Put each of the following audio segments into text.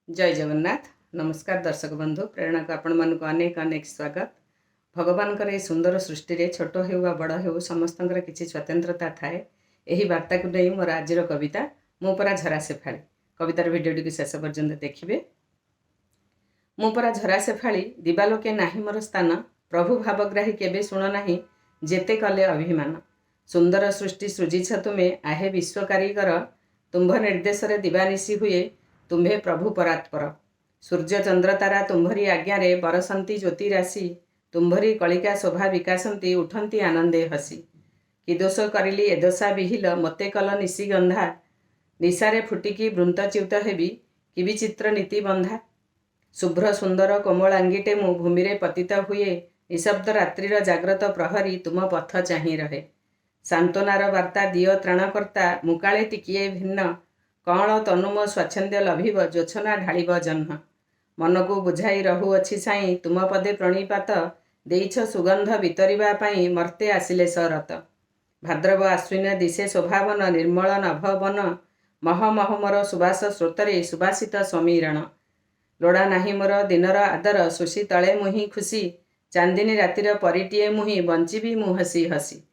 जय जगन्नाथ। नमस्कार दर्शक बंधु, प्रेरणा को आपण मानक अनेक अनेक स्वागत। भगवान ये सुंदर सृष्टि रे छोट हो बड़ हो समस्त किसी स्वतंत्रता थाए। यही वार्ता को नहीं मोर आज कविता मु परा झरा शेफाड़ी। कवितार भिडियोटी शेष पर्यंत देखिए। मु परा झरा शेफाड़ी दिवालोके नाही मोर स्थान, प्रभु भावग्राही केबे शुण नाही जेते कले अभिमान। सुंदर सृष्टि सृजिछ तुमे आहे विश्व कारीगर, तुम्भ निर्देश दिवानिशी हुए तुम्भे प्रभु परात्पर। सूर्य चंद्र तारा तुम्भरी आज्ञारे बरसंती ज्योति राशि, तुम्भरी कलिका शोभा विकासंती उठंती आनंदे हसी। कि दोष करिली ए दशा विहिल मते कल निशी गंधा, निशारे फुटिकी वृंतच्युत हेबी कि विचित्र नीति बंधा। शुभ्र सुंदर कोमलांगीटे मु भूमिरे पतित हुए, निशब्द रात्रिर जाग्रत प्रहरी तुम पथ चाहि रहे। सांत्वनार वार्ता दिय त्राणकर्ता, मुकाळे टिकिए भिन्न, कौल तनुम स्वाच्छंद्य लभिब जोछना ढालिब जह्न। मन को बुझाई रहुअछि साई तुम पदे प्रणिपात, देइछ सुगंध वितरिबा पाई मर्ते आसिले सरत। भाद्रव आश्विन दिशे शोभावन निर्मल नभवन, मह मह मोर सुबास स्रोतरे सुबासित समीरण। लोड़ा नाही मोर दिनर आदर सुशी तले मुहि खुशी, चांदिनी रातिर परिटिए मुहि बंचिबी मु हसी हसी।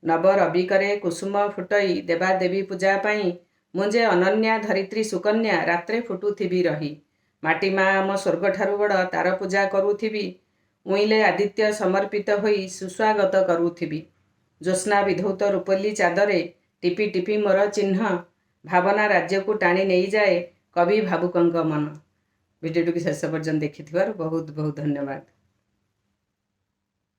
नव रविकरे कुसुम फुटई देवा देवी पूजा पाई, मुझे अनन्या धरित्री सुकन्या रात्रे फुटुथिबी रही। माटी माँ आम स्वर्ग ठारु बड़ तार पूजा करुथिबी, उइले आदित्य समर्पित होई सुस्वागत करुथिबी। ज्योत्स्ना विधौत रूपली चादरे टिपि टिपि मोर चिन्ह, भावना राज्य को टाणी नहीं जाए कवि भावुकंक मन। भिडियोटी शेष पर्यंत देखि बहुत बहुत धन्यवाद।